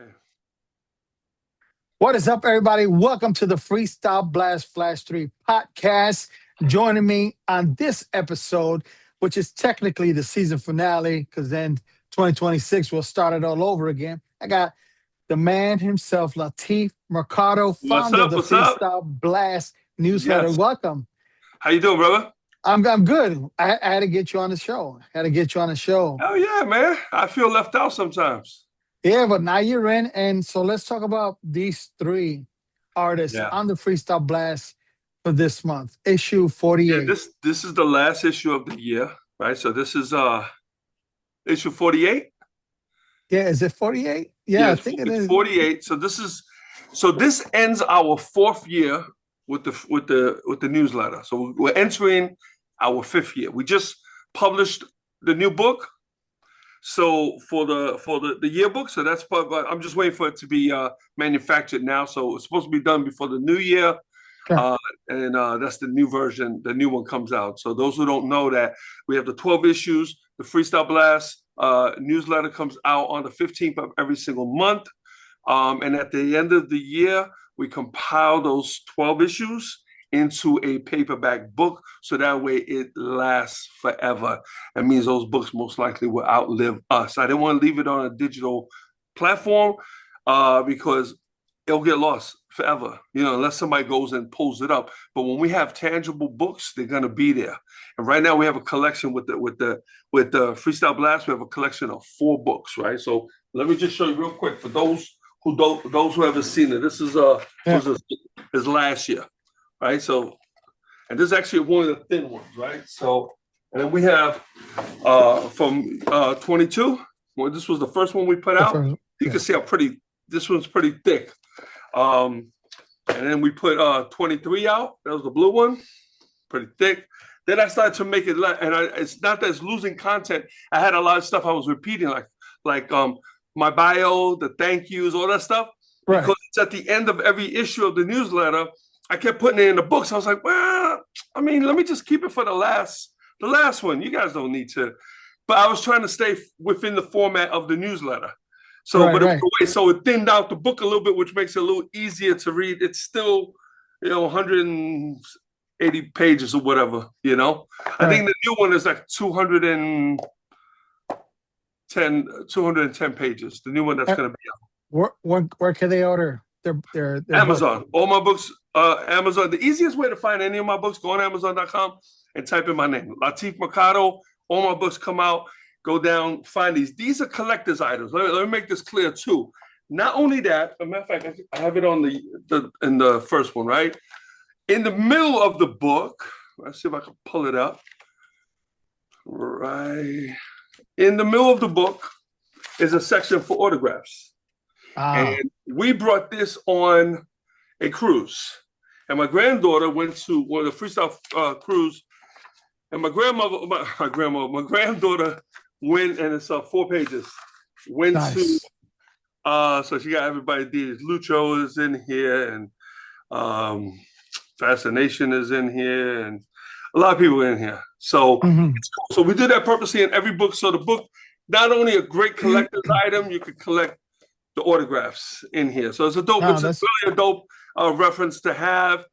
Okay. What is up, everybody? Welcome to the Freestyle Blast Flash 3 podcast. Joining me on this episode, which is technically the season finale, because then 2026 will start it all over again. I got the man himself, Latif Mercado, What's founder of up? the What's up? Freestyle Blast newsletter. Yes. Welcome. How you doing, brother? I'm good. I had to get you on the show. Had to get you on the show. Oh yeah, man. I feel left out sometimes. Yeah, but now you're in. And so let's talk about these three artists Yeah. on the Freestyle Blast for this month, issue Yeah. 48. This is the last issue of the year, right? So this is issue 48. Yeah, is it 48? Yeah, Yeah, I it's, think it it's is. 48. So this ends our fourth year with the newsletter. So we're entering our fifth year. We just published the new book. So for the yearbook, so that's but I'm just waiting for it to be manufactured now. So it's supposed to be done before the new year. Okay. Uh, and that's the new version. The new one comes out. So those who don't know that, we have the 12 issues. The Freestyle Blast newsletter comes out on the 15th of every single month. And at the end of the year, we compile those 12 issues into a paperback book. So that way it lasts forever. That means those books most likely will outlive us. I didn't want to leave it on a digital platform because it'll get lost forever, unless somebody goes and pulls it up. But when we have tangible books, they're gonna be there. And right now we have a collection with the Freestyle Blast. We have a collection of 4 books, right? So let me just show you real quick for those who haven't seen it. This is Yeah. is last year, right? So, and this is actually one of the thin ones, right? So, and then we have from 22. Well, this was the first one we put The out. first, You yeah. can see how pretty this one's pretty thick. And then we put 23 out. That was the blue one, pretty thick. Then I started to make it, it's not that it's losing content. I had a lot of stuff I was repeating, like my bio, the thank yous, all that stuff, Right. because it's at the end of every issue of the newsletter. I kept putting it in the books. I was like, well, I mean, let me just keep it for the last one. You guys don't need to. But I was trying to stay within the format of the newsletter. So, Right, but right. so it thinned out the book a little bit, which makes it a little easier to read. It's still, 180 pages or whatever, I think Right. the new one is like 210 pages. The new one that's Uh, going to be where can they order their book? Amazon. All my books, Amazon. The easiest way to find any of my books, go on Amazon.com and type in my name, Latif Mercado. All my books come out. Go down, find these. These are collector's items. Let me make this clear too. Not only that, as a matter of fact, I have it on in the first one, right? In the middle of the book, let's see if I can pull it up. Right. In the middle of the book is a section for autographs. Ah, And we brought this on a cruise. And my granddaughter went to the freestyle cruise. And my granddaughter went, and it's 4 pages. Went to, nice. so she got everybody. Lucho is in here, and Fascination is in here, and a lot of people in here. So Hmm. it's cool. So we did that purposely in every book. So the book, not only a great collector's item, you could collect the autographs in here. So it's a No, that's really a dope reference to have.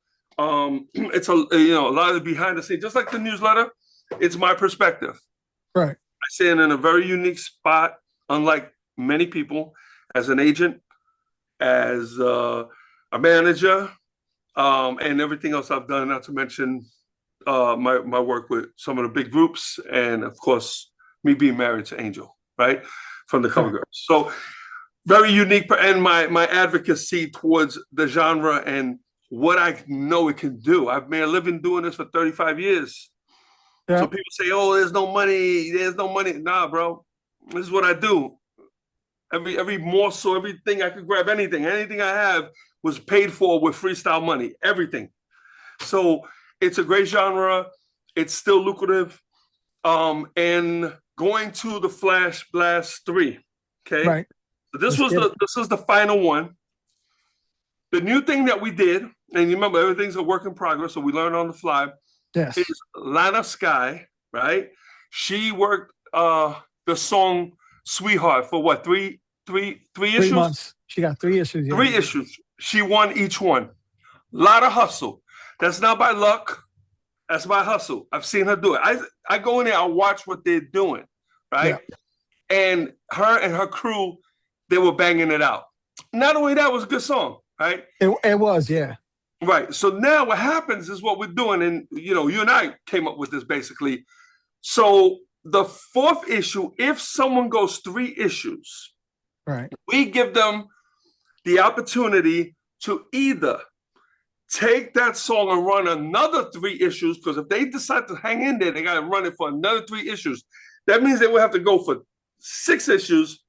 It's a lot of the behind the scenes, just like the newsletter. It's my perspective. right. I stand in a very unique spot, unlike many people, as an agent, as a manager, and everything else I've done. Not to mention my work with some of the big groups, and of course, me being married to Angel, right, from the Cover Right. Girls. So very unique, and my advocacy towards the genre and what I know it can do. I've made a living doing this for 35 years. So Yeah. people say, "Oh, there's no money. There's no money." Nah, bro. This is what I do. Every morsel, everything I could grab, anything I have was paid for with freestyle money. Everything. So it's a great genre. It's still lucrative. And going to the Flash Blast 3. Okay. Right. So this Let's get it. is the final one. The new thing that we did, and you remember everything's a work in progress, so we learn on the fly, is Yes. Lana Sky, right? She worked the song Sweetheart for what, three three 3 issues. months. She got 3 issues. Yeah. 3 issues. She won each one. Lot of hustle. That's not by luck. That's by hustle. I've seen her do it. I go in there, I watch what they're doing, right? Yeah. And her crew, they were banging it out. Not only that, it was a good song, right? It was, yeah. Right. So now what happens is what we're doing, and you and I came up with this basically. So the 4th issue, if someone goes 3 issues, right, we give them the opportunity to either take that song and run another 3 issues, because if they decide to hang in there, they got to run it for another 3 issues. That means they will have to go for 6 issues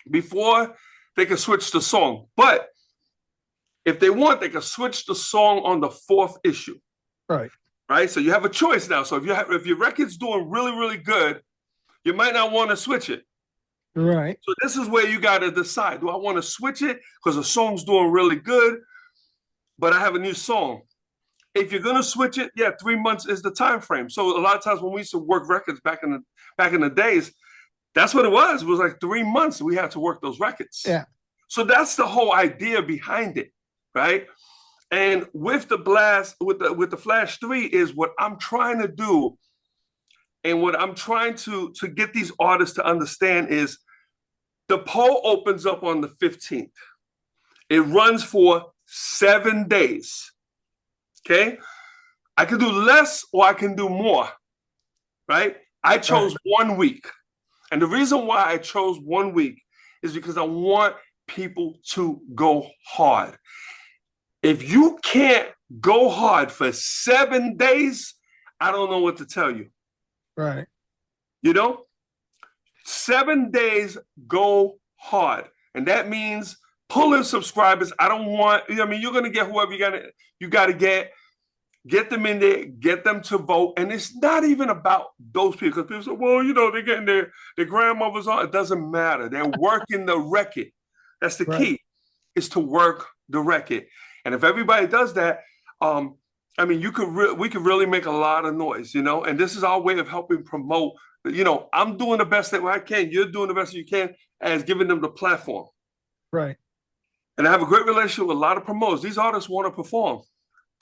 before they can switch the song. But if they want, they can switch the song on the 4th issue. Right. Right. So you have a choice now. So if your record's doing really, really good, you might not want to switch it. Right. So this is where you got to decide. Do I want to switch it because the song's doing really good, but I have a new song? If you're going to switch it, 3 months is the time frame. So a lot of times when we used to work records back in the days, that's what it was. It was like 3 months we had to work those records. Yeah. So that's the whole idea behind it, right? And with the blast, with the Flash 3 is what I'm trying to do, and what I'm trying to get these artists to understand is the poll opens up on the 15th. It runs for 7 days. Okay? I can do less or I can do more, right? I chose 1 week. And the reason why I chose 1 week is because I want people to go hard. If you can't go hard for 7 days, I don't know what to tell you. Right. 7 days, go hard. And that means pull in subscribers. I don't want, you're going to get whoever you got to get them in there, get them to vote. And it's not even about those people, because people say, well, they're getting their grandmothers on. It doesn't matter. They're working the record. That's the key, is to work the record. And if everybody does that, we could really make a lot of noise, and this is our way of helping promote. I'm doing the best that I can. You're doing the best that you can, as giving them the platform. Right. And I have a great relationship with a lot of promoters. These artists want to perform.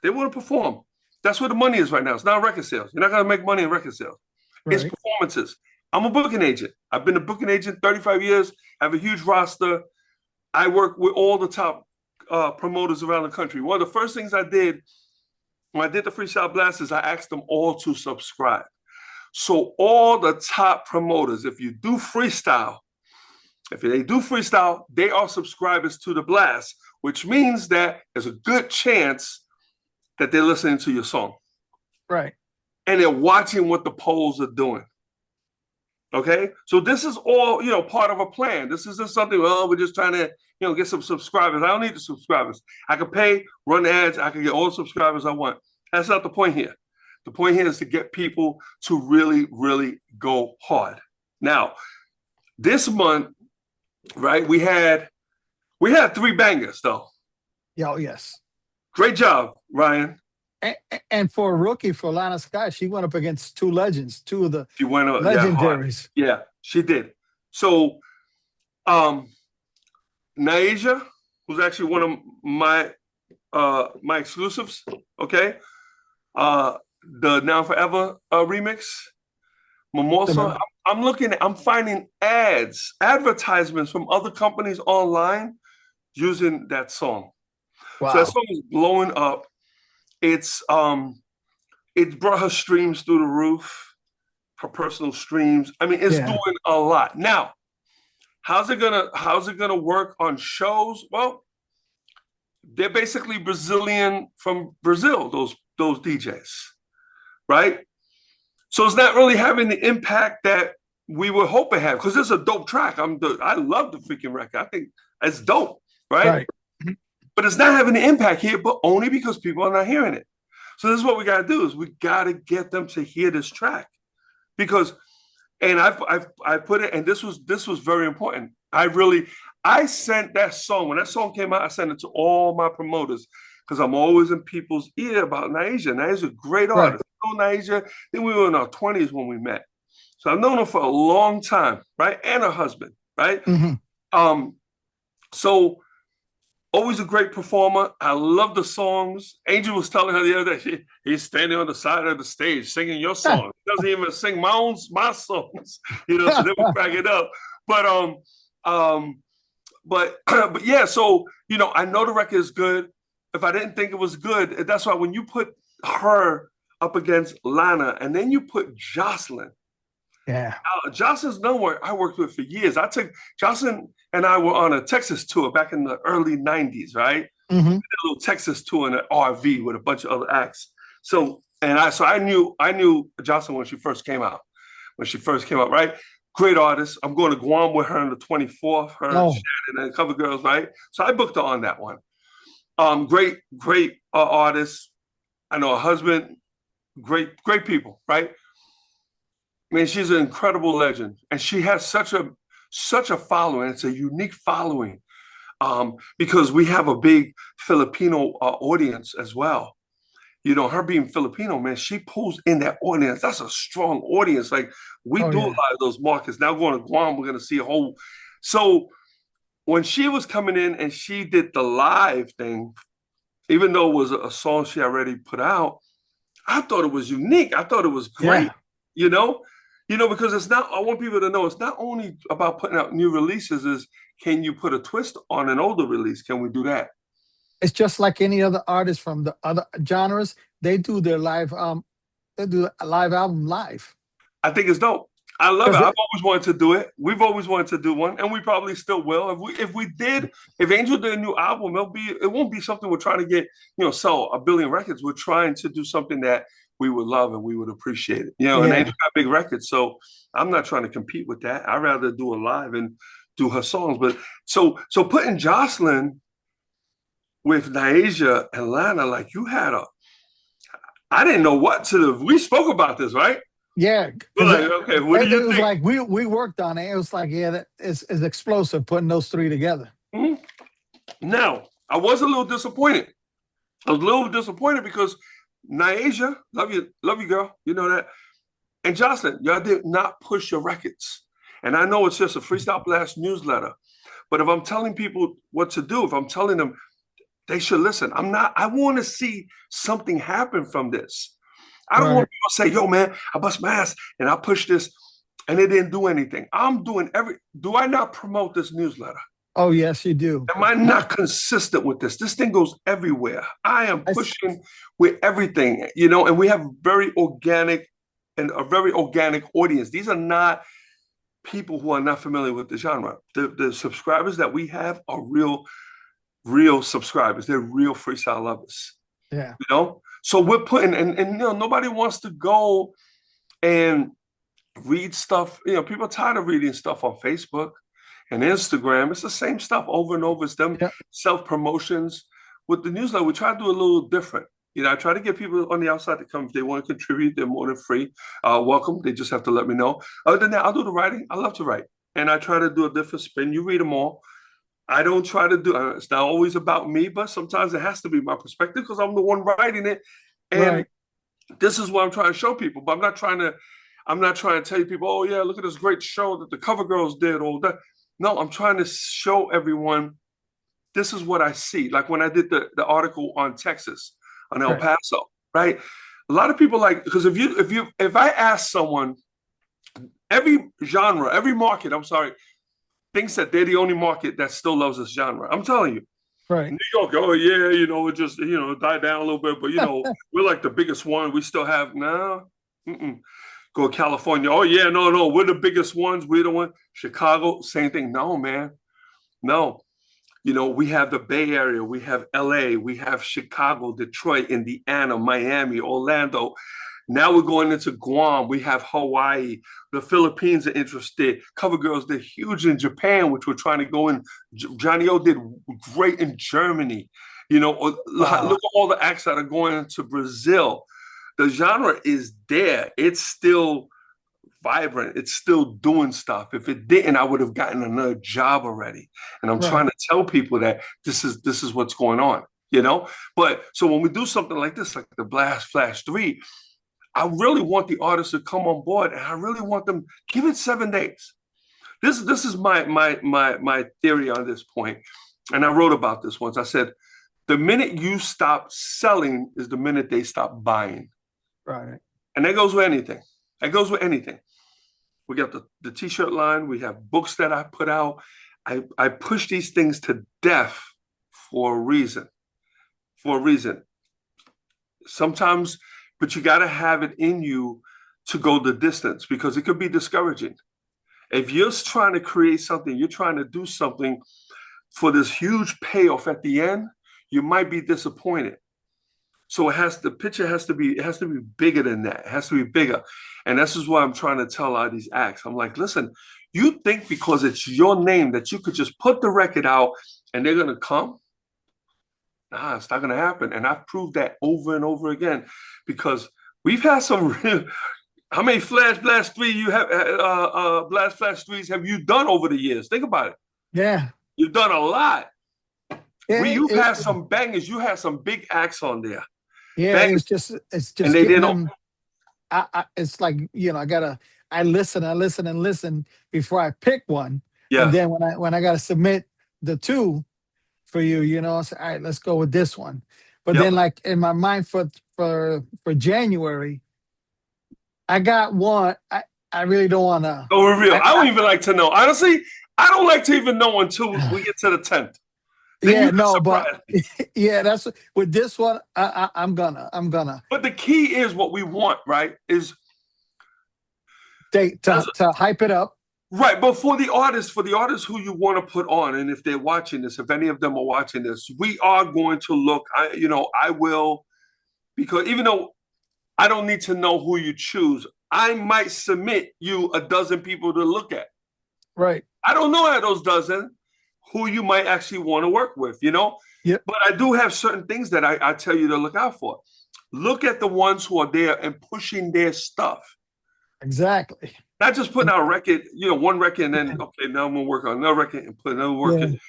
They want to perform. That's where the money is right now. It's not record sales. You're not going to make money in record sales. Right. It's performances. I'm a booking agent. I've been a booking agent 35 years. I have a huge roster. I work with all the top promoters around the country. One of the first things I did when I did the Freestyle Blast is I asked them all to subscribe. So all the top promoters, if they do freestyle, they are subscribers to the Blast, which means that there's a good chance that they're listening to your song. Right. And they're watching what the polls are doing. Okay? So this is all, part of a plan. This isn't something, we're just trying to, get some subscribers. I don't need the subscribers. I can pay, run ads. I can get all the subscribers I want. That's not the point here. The point here is to get people to really, really go hard. Now, this month, right, we had 3 bangers, though. Oh, yes. Great job, Ryan. And for a rookie, for Lana Sky, she went up against 2 legends, 2 of the legendaries. Yeah, she did. So, Naija, who's actually one of my exclusives, okay? The Now Forever remix, Mimosa. I'm finding advertisements from other companies online using that song. Wow. So that song is blowing up. It brought her streams through the roof, her personal streams. It's doing a lot. Now, how's it gonna work on shows? Well, they're basically Brazilian from Brazil, those DJs, right? So it's not really having the impact that we would hope it had, because it's a dope track. I love the freaking record. I think it's dope, right? But it's not having the impact here, but only because people are not hearing it. So this is what we got to do: is we got to get them to hear this track, because, and I put it, and this was very important. I sent that song, when that song came out, I sent it to all my promoters, because I'm always in people's ear about Naija. Naija's a great artist. I know Naija. Then we were in our 20s when we met. So I've known her for a long time, right? And her husband, right? Mm-hmm. Um, so always a great performer. I love the songs. Angel was telling her the other day, he's standing on the side of the stage singing your song. He doesn't even sing my songs, so they were cracking up. But um, but yeah, so I know the record is good. If I didn't think it was good, that's why when you put her up against Lana and then you put Jocelyn. Yeah. Jocelyn's no one I worked with for years. I took Jocelyn and I were on a Texas tour back in the early 90s, right? Mm-hmm. A little Texas tour in an RV with a bunch of other acts. So I knew Jocelyn when she first came out. Right? Great artist. I'm going to Guam with her on the 24th, her, Oh, Shannon, and Cover Girls, right? So I booked her on that one. Great artist. I know her husband, great people, right? I mean, she's an incredible legend, and she has such a following. It's a unique following because we have a big Filipino audience as well. Her being Filipino, man, she pulls in that audience. That's a strong audience. Like we oh do a yeah. lot of those markets. Now going to Guam, we're going to see a whole. So when she was coming in and she did the live thing, even though it was a song she already put out, I thought it was unique. I thought it was great. Yeah. You know, because it's not. I want people to know it's not only about putting out new releases. Is can you put a twist on an older release? Can we do that? It's just like any other artist from the other genres. They do their live they do a live album live. I think it's dope. I love it. Because I've always wanted to do it. We've always wanted to do one, and we probably still will. If Angel did a new album, it won't be something we're trying to get, sell a billion records. We're trying to do something that we would love and we would appreciate it. And yeah. Angel got big records, so I'm not trying to compete with that. I'd rather do a live and do her songs. But so putting Jocelyn with Naija and Lana, like you had I didn't know what to do. We spoke about this, right? Yeah, We're because like, okay, what do you was think? like we worked on it. It was like, yeah, it's explosive putting those three together. Mhm. Now, I was a little disappointed. I was a little disappointed because Naija, love you, girl. You know that. And Jocelyn, y'all did not push your records. And I know it's just a Freestyle Blast newsletter. But if I'm telling people what to do, if I'm telling them they should listen, I want to see something happen from this. I don't want Right. people to say, yo, man, I bust my ass and I pushed this and it didn't do anything. Do I not promote this newsletter? Oh yes, you do. Am I not consistent with this? This thing goes everywhere. I am I s- pushing with everything, and we have a very organic audience. These are not people who are not familiar with the genre. The subscribers that we have are real subscribers. They're real freestyle lovers, yeah. So we're putting, and nobody wants to go and read stuff. People are tired of reading stuff on Facebook and Instagram. It's the same stuff over and over. It's them Yeah. self promotions. With the newsletter, we try to do a little different. I try to get people on the outside to come. If they want to contribute, they're more than free. Welcome. They just have to let me know. Other than that, I'll do the writing. I love to write. And I try to do a different spin. You read them all. I don't try to do it's not always about me, but sometimes it has to be my perspective because I'm the one writing it. And Right. this is what I'm trying to show people. But I'm not trying to tell you people, oh yeah, look at this great show that the Cover Girls did all that. No, I'm trying to show everyone this is what I see. Like when I did the article on Texas, on El Right. Paso, right? A lot of people because if I ask someone, every genre, every market, I'm sorry, thinks that they're the only market that still loves this genre. I'm telling you. Right. New York, oh yeah, it just died down a little bit, but we're like the biggest one. We still have no. Mm-mm. Go to California. Oh yeah, no, we're the biggest ones. We're the one. Chicago, same thing. No, man, no. We have the Bay Area, we have LA, we have Chicago, Detroit, Indiana, Miami, Orlando. Now we're going into Guam. We have Hawaii. The Philippines are interested. Cover Girls, they're huge in Japan, which we're trying to go in. Johnny O did great in Germany. Look Wow. at all the acts that are going into Brazil. The genre is there. It's still vibrant. It's still doing stuff. If it didn't, I would have gotten another job already. And I'm Right. trying to tell people that this is what's going on. But so when we do something like this, like the Blast Flash 3, I really want the artists to come on board and I really want them, give it 7 days. This is my theory on this point, and I wrote about this once. I said the minute you stop selling is the minute they stop buying. Right. And that goes with anything. That goes with anything. We got the t-shirt line. We have books that I put out. I push these things to death for a reason. For a reason. Sometimes, but you got to have it in you to go the distance because it could be discouraging. If you're trying to create something, you're trying to do something for this huge payoff at the end, you might be disappointed. So the picture has to be bigger than that. It has to be bigger. And this is what I'm trying to tell all these acts. I'm like, listen, you think because it's your name that you could just put the record out and they're gonna come? Nah, it's not gonna happen. And I've proved that over and over again because we've had some real. How many Blast 3 you have? Blast Flash 3s have you done over the years? Think about it. Yeah. You've done a lot. Yeah, You've had some bangers. You had some big acts on there. Yeah, Bangers. it's just And they getting didn't. them. It's like, I listen before I pick one, Yeah. and then when I gotta submit the two for you, I say, all right, let's go with this one. But Yep. then, like in my mind for January, I got one. I really don't want to. Go reveal. I don't even like to know. Honestly, I don't like to even know until we get to the 10th. Yeah, no, but yeah, that's with this one. I'm gonna. But the key is what we want, right? Is to hype it up. right, but for the artists who you want to put on, and if they're watching this, if any of them are watching this, we are going to look. I will, because even though I don't need to know who you choose, I might submit you a dozen people to look at. Right. I don't know those dozen who you might actually want to work with, Yep. But I do have certain things that I tell you to look out for. Look at the ones who are there and pushing their stuff. Exactly. Not just putting out a record, one record and then, okay, now I'm going to work on another record and put another record,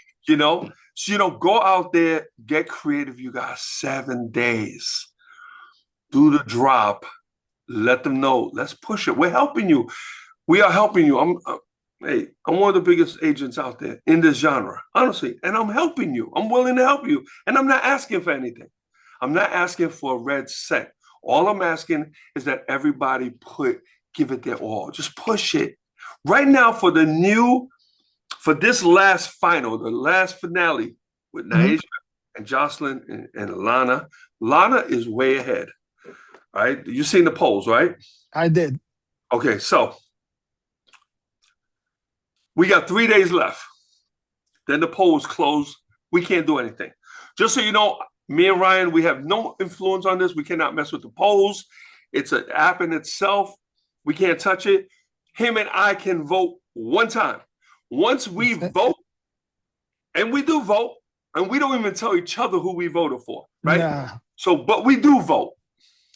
So, go out there, get creative. You got 7 days. Do the drop. Let them know. Let's push it. We're helping you. We are helping you. I'm one of the biggest agents out there in this genre, honestly, and I'm helping you. I'm willing to help you, and I'm not asking for anything. I'm not asking for a red cent. All I'm asking is that everybody give it their all. Just push it. Right now for this last final, the last finale with Naija and Jocelyn and Lana. Lana is way ahead. All right, you seen the polls, right? I did. Okay, so we got 3 days left. Then the polls close. We can't do anything. Just so you know, me and Ryan, we have no influence on this. We cannot mess with the polls. It's an app in itself. We can't touch it. Him and I can vote one time. Once we vote, and we do vote, and we don't even tell each other who we voted for, right? Nah. So, but we do vote.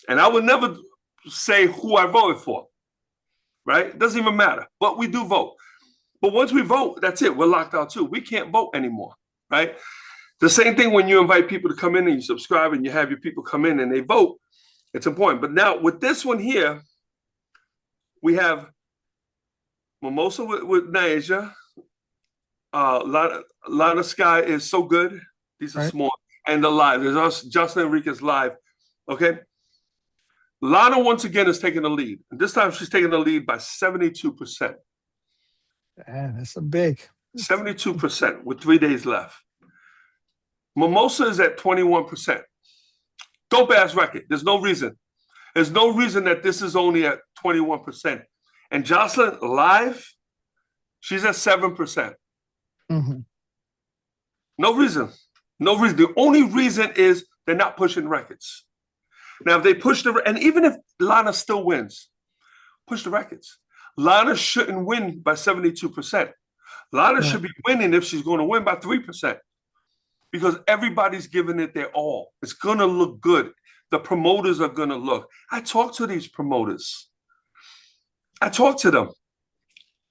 And I would never say who I voted for, right? It doesn't even matter, but we do vote. But once we vote, that's it. We're locked out too. We can't vote anymore, right? The same thing when you invite people to come in and you subscribe and you have your people come in and they vote. It's important. But now with this one here, we have Mimosa with Naija. Lana Sky is So Good. These are small. And the live. There's us, Justin Enriquez live. Okay. Lana once again is taking the lead. And this time she's taking the lead by 72%. Man, that's a big 72% with 3 days left. Mimosa is at 21%. Dope ass record. There's no reason. There's no reason that this is only at 21%. And Jocelyn live, she's at 7%. Mm-hmm. No reason. No reason. The only reason is they're not pushing records. Now, if they push and even if Lana still wins, push the records. Lana shouldn't win by 72%. Lana should be winning if she's going to win by 3%. Because everybody's giving it their all. It's going to look good. The promoters are going to look. I talk to these promoters. I talk to them.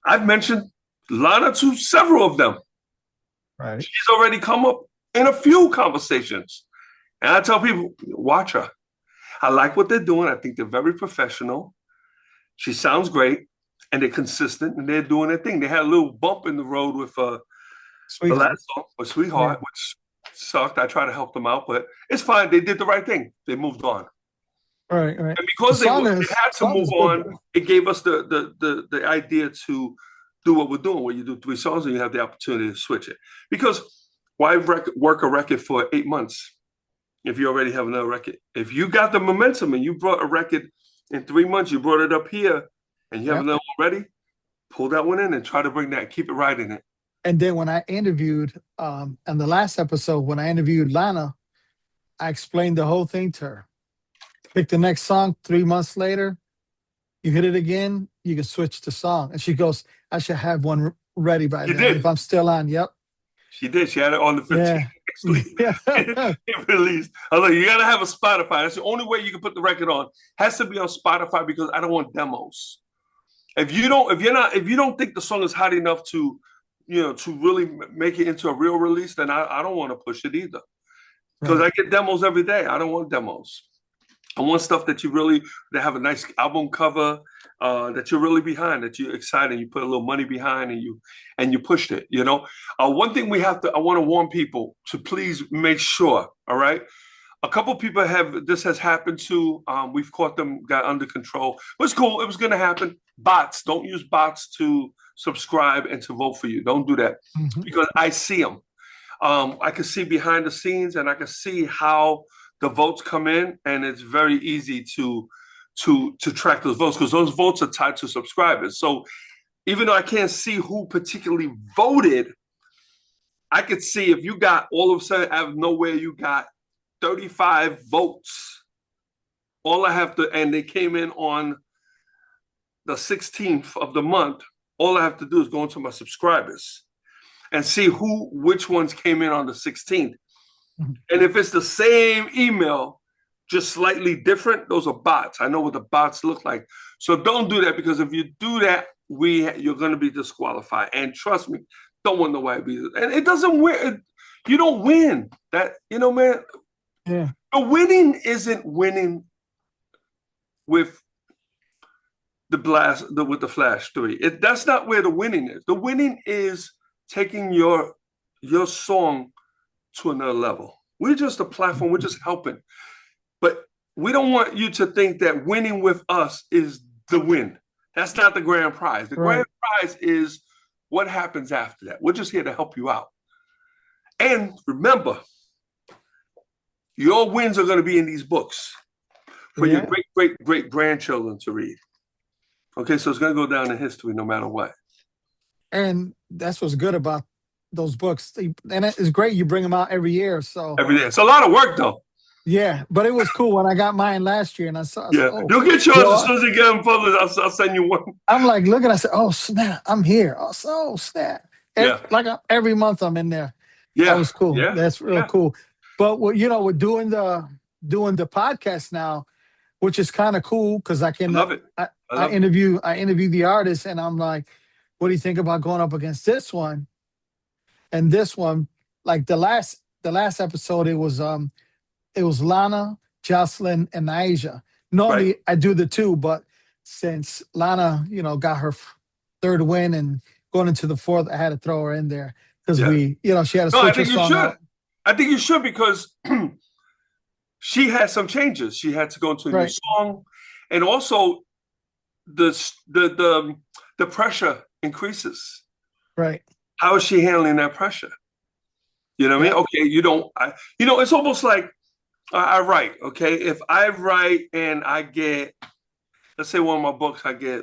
I've mentioned Lana to several of them. Right. She's already come up in a few conversations. And I tell people, watch her. I like what they're doing. I think they're very professional. She sounds great. and they're consistent and they're doing their thing. They had a little bump in the road with the Sweetheart. last song with Sweetheart, which sucked. I tried to help them out, but it's fine. They did the right thing. They moved on. Right, right. And because they had to move on, good. it gave us the idea to do what we're doing, where you do 3 songs and you have the opportunity to switch it. Because why work a record for 8 months if you already have another record? If you got the momentum and you brought a record in 3 months, you brought it up here, and you have another one ready, pull that one in and try to bring that, keep it right in it. And then when I interviewed, in the last episode, when I interviewed Lana, I explained the whole thing to her. Pick the next song 3 months later, you hit it again, you can switch the song. And she goes, I should have one ready by then. If I'm still on, yep. She did. She had it on the 15th. Yeah. It released. I was like, you gotta have a Spotify. That's the only way you can put the record on. Has to be on Spotify because I don't want demos. If you don't think the song is hot enough to, to really make it into a real release, then I don't want to push it either. Because I get demos every day. I don't want demos. I want stuff that have a nice album cover, that you're really behind, that you're excited, you put a little money behind, and you pushed it. One thing I want to warn people to please make sure. All right, a couple people this has happened to. We've caught them, got under control. It was cool. It was going to happen. Bots, don't use bots to subscribe and to vote for you. Don't do that because I see them. I can see behind the scenes, and I can see how the votes come in, and it's very easy to track those votes because those votes are tied to subscribers. So even though I can't see who particularly voted, I could see if you got all of a sudden out of nowhere, you got 35 votes. All I have to, and they came in on the 16th of the month, all I have to do is go into my subscribers and see which ones came in on the 16th. And if it's the same email, just slightly different, those are bots. I know what the bots look like. So don't do that, because if you do that, you're going to be disqualified. And trust me, don't want nobody to be. And it doesn't win. You don't win. That, man. Yeah. The winning isn't winning with with the Flash 3. That's not where the winning is. The winning is taking your song to another level. We're just a platform. We're just helping. But we don't want you to think that winning with us is the win. That's not the grand prize. The grand prize is what happens after that. We're just here to help you out. And remember, your wins are going to be in these books for your great-great-great-grandchildren to read. Okay, so it's going to go down in history no matter what. And that's what's good about those books. And it's great you bring them out every year. So every day. It's a lot of work, though. Yeah, but it was cool when I got mine last year, and I said, you'll get yours as soon as you get them published. I'll send you one. I'm like, looking, I said, oh, snap, I'm here. Oh, snap. Every month I'm in there. Yeah. That was cool. Yeah. That's real cool. But, we're doing the podcast now, which is kind of cool because I can love it. I interview the artist, and I'm like, what do you think about going up against this one and this one? Like the last episode, it was Lana, Jocelyn, and Asia. Normally I do the two, but since Lana, got her third win and going into the fourth, I had to throw her in there because she had a switch her song out. I think you should because she had some changes. She had to go into a new song, and also the pressure increases. Right. How is she handling that pressure? You know what I mean? Okay, it's almost like I write. Okay, if I write and I get, let's say one of my books, I get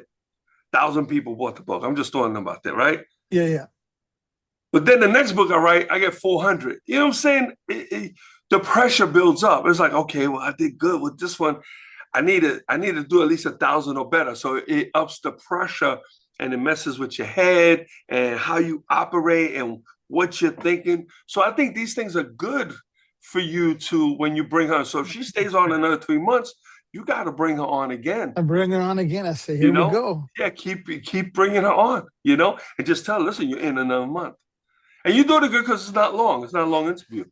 1,000 people bought the book. I'm just throwing them out there, right? Yeah. But then the next book I write, I get 400. You know what I'm saying? The pressure builds up. It's like, okay, well, I did good with this one. I need to do at least 1,000 or better. So it ups the pressure, and it messes with your head and how you operate and what you're thinking. So I think these things are good for you to, when you bring her. So if she stays on another 3 months, you got to bring her on again. I bring her on again. I say, here we go. Yeah, keep bringing her on, and just tell her, listen, you're in another month. And you do it good because it's not long. It's not a long interview,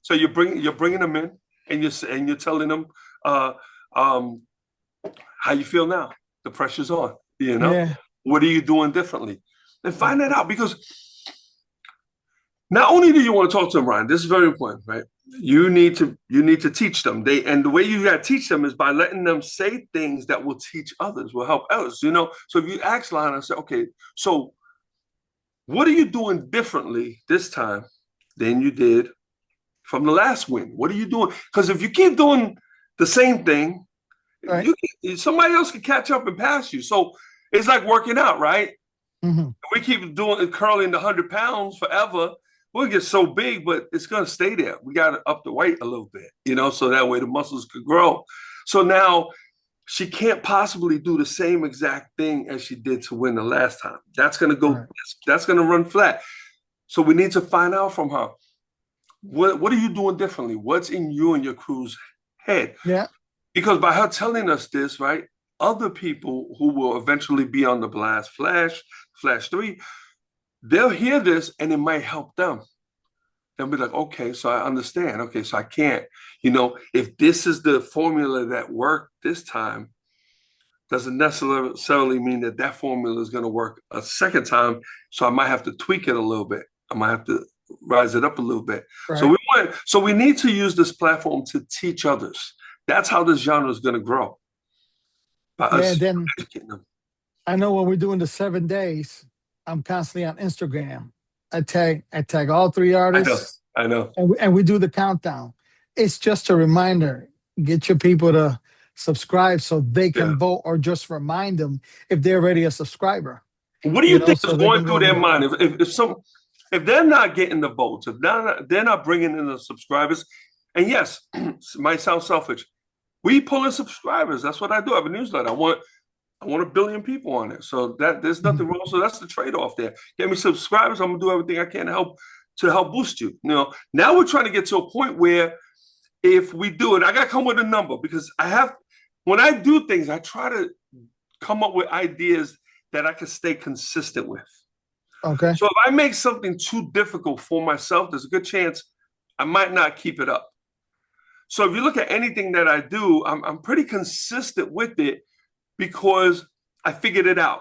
So you're bringing them in, and you're telling them how you feel now. The pressure's on. You know, Yeah. what are you doing differently? And find that out, because not only do you want to talk to them, Ryan, this is very important, right? You need to teach them. And the way you got to teach them is by letting them say things that will teach others, will help others. So if you ask Lana, say, okay, so what are you doing differently this time than you did from the last win? What are you doing? Because if you keep doing the same thing, Right. somebody else can catch up and pass you. So it's like working out, right? Mm-hmm. We keep doing curling the 100 pounds forever. We'll get so big, but it's going to stay there. We got to up the weight a little bit, so that way the muscles could grow. So now she can't possibly do the same exact thing as she did to win the last time. That's going to go, Right. that's going to run flat. So we need to find out from her, what are you doing differently? What's in you and your crew's head? Yeah. Because by her telling us this, right, other people who will eventually be on the Blast Flash 3, they'll hear this and it might help them. They'll be like, okay, so I understand. Okay, so I can't, if this is the formula that worked this time, doesn't necessarily mean that formula is going to work a second time. So I might have to tweak it a little bit. I might have to rise it up a little bit. Right. So we need to use this platform to teach others. That's how this genre is going to grow. By us then educating them. I know when we're doing the 7 days, I'm constantly on Instagram. I tag all 3 artists. I know. And we do the countdown. It's just a reminder. Get your people to subscribe so they can vote, or just remind them if they're already a subscriber. What do you think is going through their mind? If they're not getting the votes, if they're not bringing in the subscribers, and yes, it might sound selfish, we pull in subscribers. That's what I do. I have a newsletter. I want 1 billion people on it. So that there's nothing wrong. So that's the trade-off there. Get me subscribers. I'm gonna do everything I can to help boost you. Now we're trying to get to a point where if we do it, I gotta come with a number, because when I do things, I try to come up with ideas that I can stay consistent with. Okay. So if I make something too difficult for myself, there's a good chance I might not keep it up. So if you look at anything that I do, I'm pretty consistent with it, because I figured it out.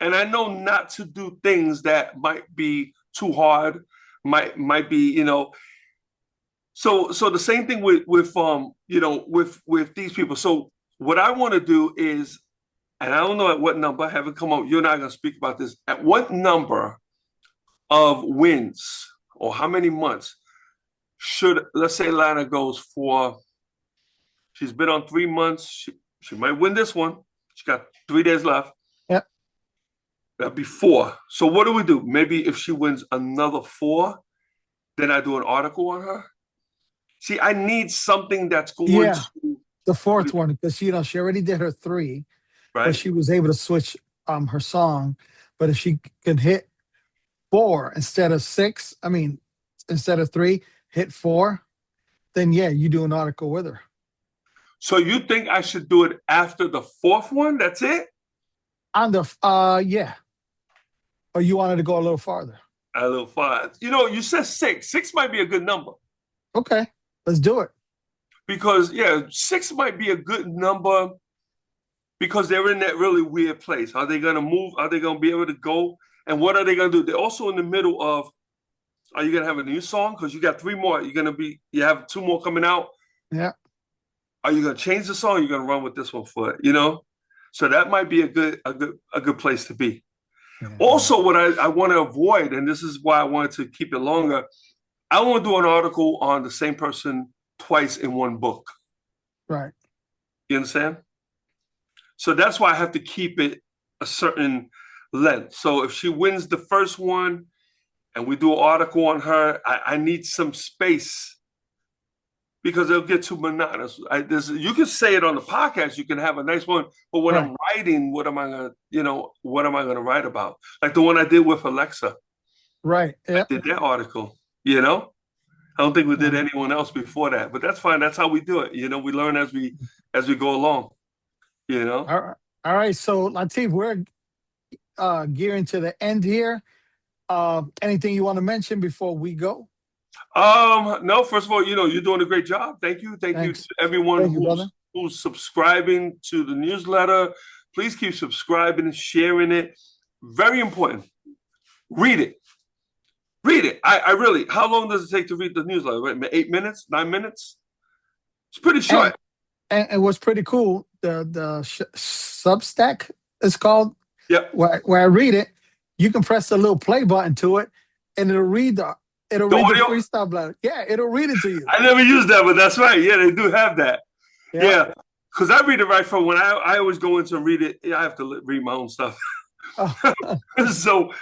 And I know not to do things that might be too hard, might be, So the same thing with these people. So what I want to do is, and I don't know at what number, I haven't come up, you're not going to speak about this, at what number of wins or how many months should, let's say Lana goes for, she's been on 3 months, she might win this one. She got 3 days left. Yep. That'd be 4. So what do we do? Maybe if she wins another 4, then I do an article on her. See, I need something that's going to the 4th one, because she already did her 3, right? But she was able to switch her song. But if she can hit 4 instead of 6, instead of 3, hit 4, then you do an article with her. So you think I should do it after the 4th one? That's it? On the yeah. Or you wanted to go a little farther? A little farther. You said 6. 6 might be a good number. Okay, let's do it. Because 6 might be a good number, because they're in that really weird place. Are they going to move? Are they going to be able to go? And what are they going to do? They're also in the middle of, are you going to have a new song? Because you got 3 more. You have 2 more coming out. Yeah. Are you going to change the song? Or are you going to run with this one for it? So that might be a good place to be. Yeah. Also, what I want to avoid, and this is why I wanted to keep it longer, I want to do an article on the same person twice in one book. Right. You understand? So that's why I have to keep it a certain length. So if she wins the first one and we do an article on her, I need some space, because it'll get too monotonous. You can say it on the podcast, you can have a nice one, but when I'm writing, what am I gonna write about? Like the one I did with Alexa. Right. Yeah. I did that article, I don't think we did anyone else before that, but that's fine. That's how we do it. We learn as we go along, All right. So Latif, we're gearing to the end here. Anything you want to mention before we go? No, first of all, you're doing a great job. Thank you. Thank you to everyone who's subscribing to the newsletter, Please keep subscribing and sharing it. Very important. Read it. Read it. I really, how long does it take to read the newsletter? Wait, 8 minutes, 9 minutes? It's pretty short. And what's pretty cool, the Substack is called. Yep. Where I read it, you can press the little play button to it, and it'll read the freestyle blast. Yeah, it'll read it to you. I never used that, but that's right. Yeah, they do have that. Yeah. Because I read it right from when I always go in to read it. I have to read my own stuff. So,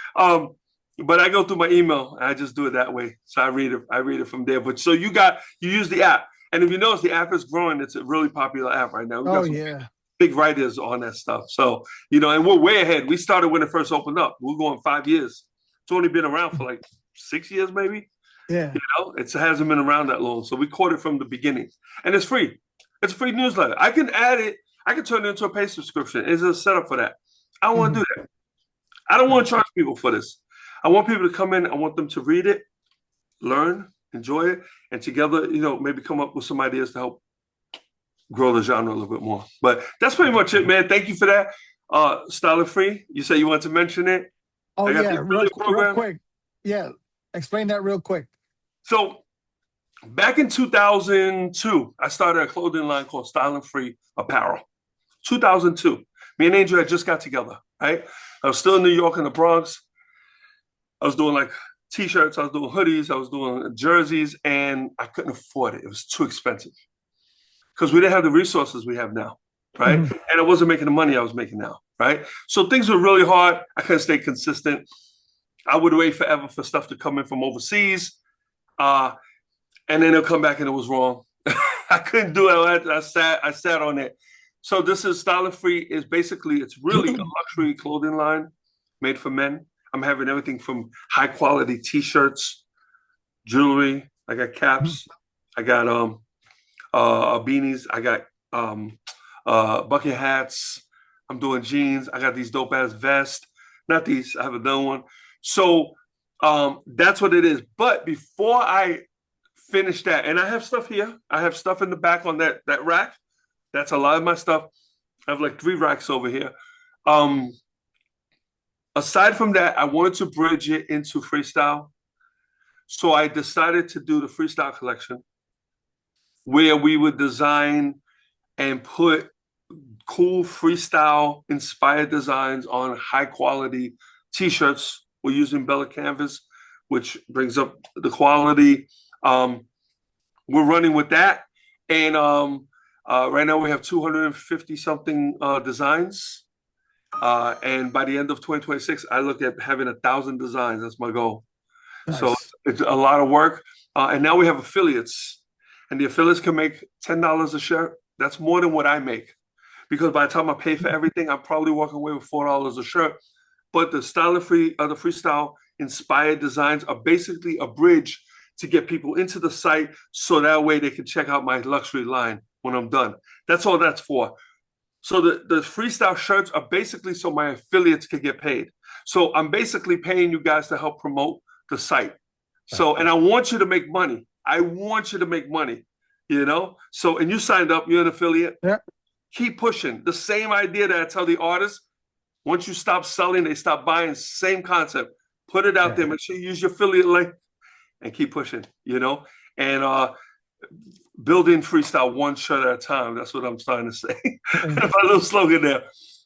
but I go through my email and I just do it that way. So I read it from there. But so you use the app. And if you notice, the app is growing. It's a really popular app right now. We got some big writers on that stuff. So, and we're way ahead. We started when it first opened up. We're going 5 years. It's only been around for like 6 years, maybe. Yeah. It hasn't been around that long. So we caught it from the beginning. And it's free. It's a free newsletter. I can add it. I can turn it into a paid subscription. It's a setup for that. I don't want to do that. I don't want to charge people for this. I want people to come in. I want them to read it, learn, enjoy it, and together, maybe come up with some ideas to help grow the genre a little bit more. But that's pretty much it, man. Thank you for that. Style Free, you said you wanted to mention it. Oh, yeah, real quick. Yeah, explain that real quick. So back in 2002, I started a clothing line called Style Free Apparel. 2002. Me and Angel had just got together, right? I was still in New York in the Bronx. I was doing like T-shirts, I was doing hoodies, I was doing jerseys, and I couldn't afford it. It was too expensive because we didn't have the resources we have now, right? And I wasn't making the money I was making now, right? So things were really hard. I couldn't stay consistent. I would wait forever for stuff to come in from overseas, and then it'll come back and it was wrong. I couldn't do it. I sat on it. So this is Style Free. Is basically, it's really a luxury clothing line made for men. I'm having everything from high quality T-shirts, jewelry. I got caps. I got beanies. I got bucket hats. I'm doing jeans. I got these dope ass vests. Not these. I haven't done one. So that's what it is. But before I finish that, and I have stuff here. I have stuff in the back on that rack. That's a lot of my stuff. I have like 3 racks over here. Aside from that, I wanted to bridge it into freestyle. So I decided to do the freestyle collection where we would design and put cool freestyle inspired designs on high quality T-shirts. We're using Bella Canvas, which brings up the quality. We're running with that. And right now we have 250 something designs. And by the end of 2026, I look at having 1,000 designs. That's my goal. Nice. So it's a lot of work. And now we have affiliates, and the affiliates can make $10 a shirt. That's more than what I make, because by the time I pay for everything, I'm probably walking away with $4 a shirt. But the Style Free, the freestyle inspired designs are basically a bridge to get people into the site, so that way they can check out my luxury line when I'm done. That's all that's for. So the freestyle shirts are basically so my affiliates can get paid. So I'm basically paying you guys to help promote the site. So, and I want you to make money. I want you to make money, So, and you signed up, you're an affiliate. Yeah. Keep pushing. The same idea that I tell the artists, once you stop selling, they stop buying. Same concept. Put it out there. Make sure you use your affiliate link and keep pushing, And building freestyle one shirt at a time. That's what I'm trying to say. My little slogan there,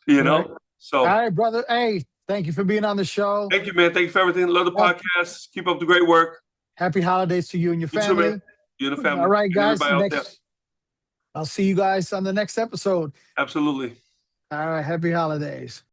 Right. So, all right, brother. Hey, thank you for being on the show. Thank you, man. Thank you for everything. Love the podcast. Keep up the great work. Happy holidays to you and your family. You too, man. You and the family. All right, guys. Next, I'll see you guys on the next episode. Absolutely. All right. Happy holidays.